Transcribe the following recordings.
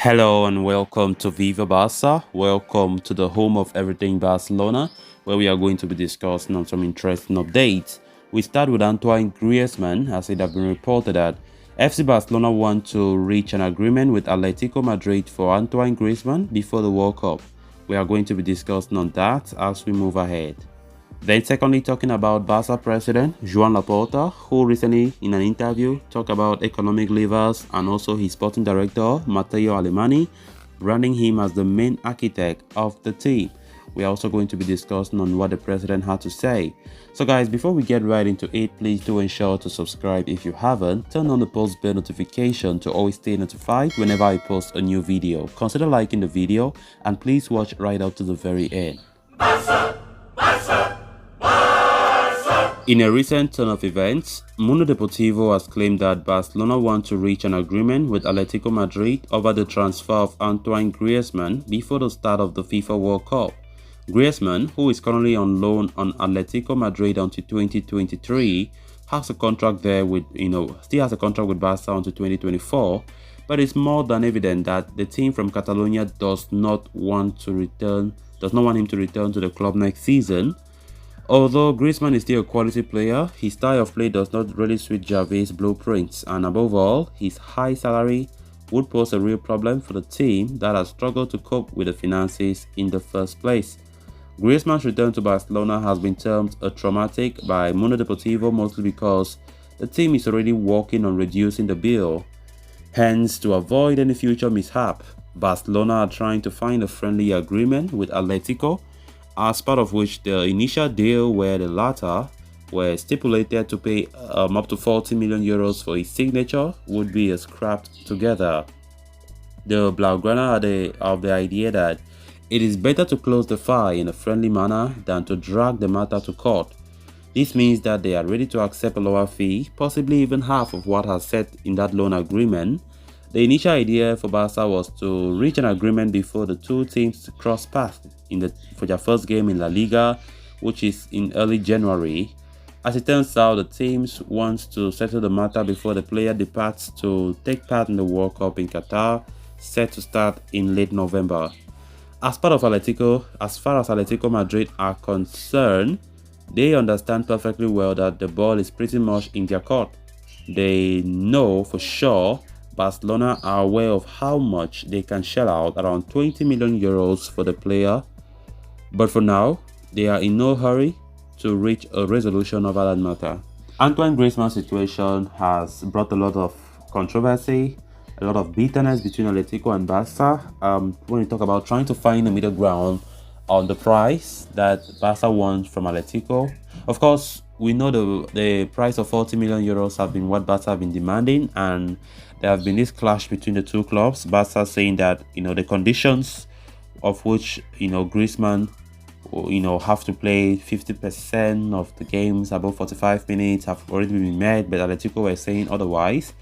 Hello and welcome to Viva Barca. Welcome to the home of everything Barcelona, where we are going to be discussing on some interesting updates. We start with Antoine Griezmann, as it has been reported that FC Barcelona want to reach an agreement with Atletico Madrid for Antoine Griezmann before the World Cup. We are going to be discussing on that as we move ahead. Then secondly, talking about Barca president Joan Laporta, who recently in an interview talked about economic levers, and also his sporting director Matteo Alemany, branding him as the main architect of the team. We are also going to be discussing on what the president had to say. So guys, before we get right into it, please do ensure to subscribe if you haven't. Turn on the post bell notification to always stay notified whenever I post a new video. Consider liking the video and please watch right up to the very end. In a recent turn of events, Mundo Deportivo has claimed that Barcelona want to reach an agreement with Atletico Madrid over the transfer of Antoine Griezmann before the start of the FIFA World Cup. Griezmann, who is currently on loan on Atletico Madrid until 2023, has a contract there with, still has a contract with Barca until 2024, but it's more than evident that the team from Catalonia does not want him to return to the club next season. Although Griezmann is still a quality player, his style of play does not really suit Xavi's blueprints, and above all, his high salary would pose a real problem for the team that has struggled to cope with the finances in the first place. Griezmann's return to Barcelona has been termed a traumatic by Mundo Deportivo, mostly because the team is already working on reducing the bill. Hence, to avoid any future mishap, Barcelona are trying to find a friendly agreement with Atletico, as part of which the initial deal where the latter were stipulated to pay up to 40 million euros for his signature would be scrapped together. The Blaugrana are of the idea that it is better to close the file in a friendly manner than to drag the matter to court. This means that they are ready to accept a lower fee, possibly even half of what has set in that loan agreement. The initial idea for Barca was to reach an agreement before the two teams cross paths for their first game in La Liga, which is in early January. As it turns out, the teams want to settle the matter before the player departs to take part in the World Cup in Qatar, set to start in late November. As far as Atletico Madrid are concerned, they understand perfectly well that the ball is pretty much in their court. They know for sure Barcelona are aware of how much they can shell out, around 20 million euros for the player. But for now, they are in no hurry to reach a resolution over that matter. Antoine Griezmann's situation has brought a lot of controversy, a lot of bitterness between Atletico and Barca. When we talk about trying to find a middle ground on the price that Barca wants from Atletico, of course, we know the price of 40 million euros have been what Barca have been demanding, and there have been this clash between the two clubs. Barca saying that the conditions of which Griezmann have to play 50% of the games above 45 minutes have already been met, but Atletico were saying otherwise.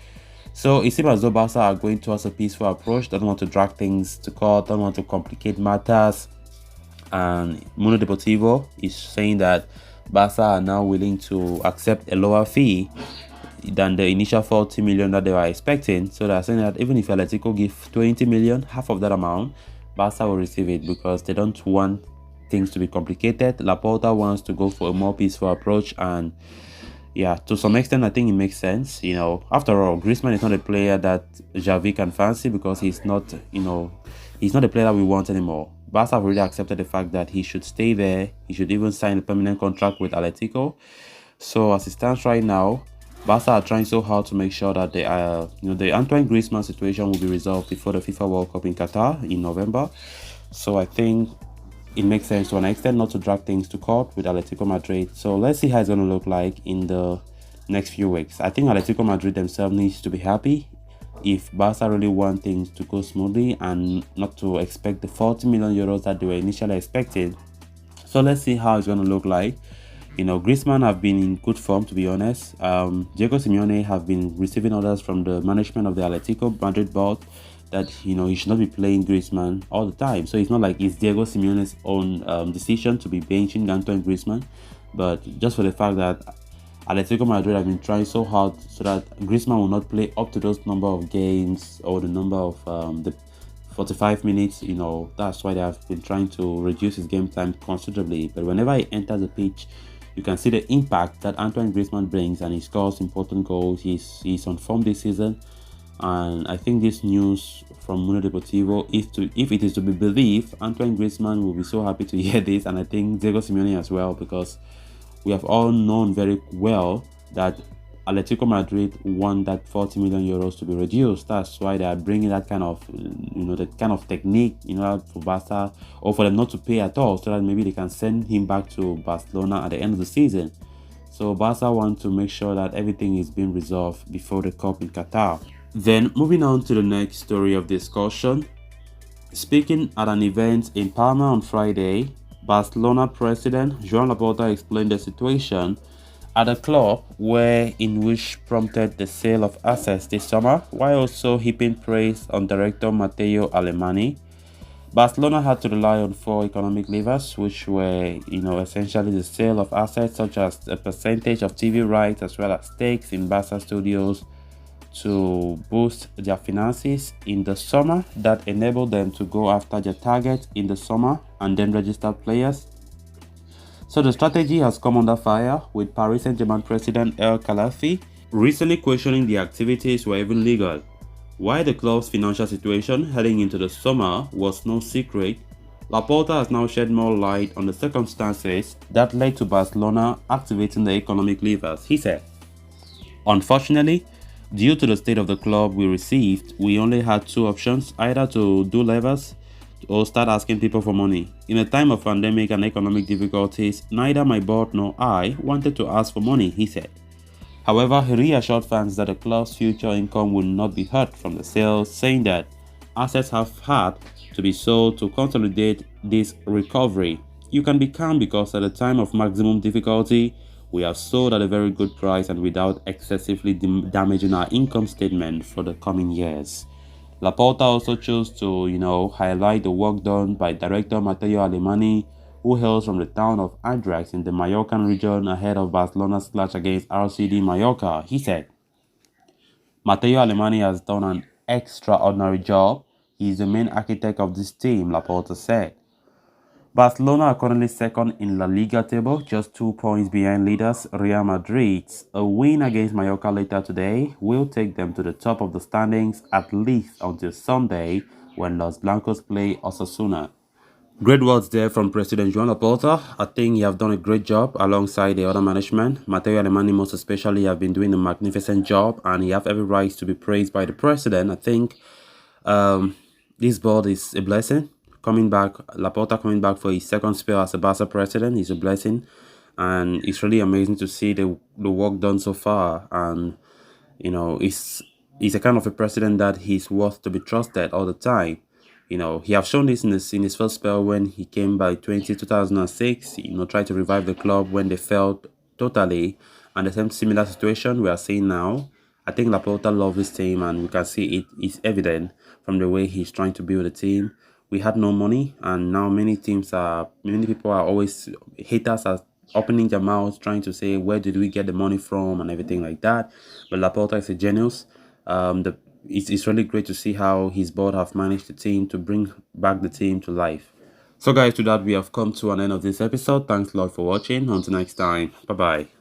So it seems as though Barca are going towards a peaceful approach, don't want to drag things to court, don't want to complicate matters. And Mundo Deportivo is saying that Barca are now willing to accept a lower fee than the initial 40 million that they were expecting. So they're saying that even if Atletico give 20 million, half of that amount, Barca will receive it because they don't want things to be complicated. Laporta wants to go for a more peaceful approach, and yeah, to some extent I think it makes sense. After all, Griezmann is not a player that Xavi can fancy because he's not a player that we want anymore. Barca have already accepted the fact that he should stay there. He should even sign a permanent contract with Atletico. So as it stands right now, Barca are trying so hard to make sure that the Antoine Griezmann situation will be resolved before the FIFA World Cup in Qatar in November. So I think it makes sense to an extent not to drag things to court with Atletico Madrid. So let's see how it's going to look like in the next few weeks. I think Atletico Madrid themselves needs to be happy if Barca really want things to go smoothly and not to expect the 40 million euros that they were initially expecting. So let's see how it's going to look like. Griezmann have been in good form, to be honest. Diego Simeone have been receiving orders from the management of the Atletico Madrid board that he should not be playing Griezmann all the time. So it's not like it's Diego Simeone's own decision to be benching Antoine Griezmann, but just for the fact that Atletico Madrid have been trying so hard so that Griezmann will not play up to those number of games or the number of 45 minutes. That's why they have been trying to reduce his game time considerably. But whenever he enters the pitch, you can see the impact that Antoine Griezmann brings, and he scores important goals. He's on form this season, and I think this news from Mundo Deportivo, if it is to be believed, Antoine Griezmann will be so happy to hear this, and I think Diego Simeone as well, because we have all known very well that Atletico Madrid want that 40 million euros to be reduced. That's why they are bringing that kind of, that kind of technique, for Barca, or for them not to pay at all, so that maybe they can send him back to Barcelona at the end of the season. So Barca want to make sure that everything is being resolved before the Cup in Qatar. Then moving on to the next story of discussion. Speaking at an event in Palma on Friday, Barcelona president Joan Laporta explained the situation at a club which prompted the sale of assets this summer, while also heaping praise on director Matteo Alemany. Barcelona had to rely on 4 economic levers, which were, essentially the sale of assets such as a percentage of TV rights as well as stakes in Barca studios, to boost their finances in the summer that enabled them to go after their target in the summer and then register players. So the strategy has come under fire, with Paris Saint-Germain president El Khelaïfi recently questioning the activities were even legal. While the club's financial situation heading into the summer was no secret, Laporta has now shed more light on the circumstances that led to Barcelona activating the economic levers. He said, "Unfortunately, due to the state of the club we only had 2 options, either to do levers or start asking people for money. In a time of pandemic and economic difficulties, neither my board nor I wanted to ask for money," he said. However, he reassured fans that the club's future income will not be hurt from the sales, saying that assets have had to be sold to consolidate this recovery. "You can be calm because at a time of maximum difficulty, we have sold at a very good price and without excessively damaging our income statement for the coming years." Laporta also chose to, highlight the work done by director Matteo Alemany, who hails from the town of Adrax in the Mallorcan region ahead of Barcelona's clash against RCD Mallorca. He said, "Matteo Alemany has done an extraordinary job. He is the main architect of this team," Laporta said. Barcelona are currently second in La Liga table, just 2 points behind leaders Real Madrid. A win against Mallorca later today will take them to the top of the standings, at least until Sunday when Los Blancos play Osasuna. Great words there from President Joan Laporta. I think you have done a great job alongside the other management. Matteo Alemany most especially have been doing a magnificent job, and he have every right to be praised by the president. I think this board is a blessing. Laporta coming back for his second spell as a Barca president is a blessing, and it's really amazing to see the work done so far. And he's a kind of a president that he's worth to be trusted all the time. He have shown this in his first spell when he came by 2006. Tried to revive the club when they failed totally, and the same similar situation we are seeing now. I think Laporta loves his team, and we can see it's evident from the way he's trying to build a team. We had no money, and now many people are always, haters are opening their mouths trying to say, where did we get the money from and everything like that. But Laporta is a genius. It's really great to see how his board have managed the team to bring back the team to life. So guys, to that we have come to an end of this episode. Thanks a lot for watching. Until next time, bye bye.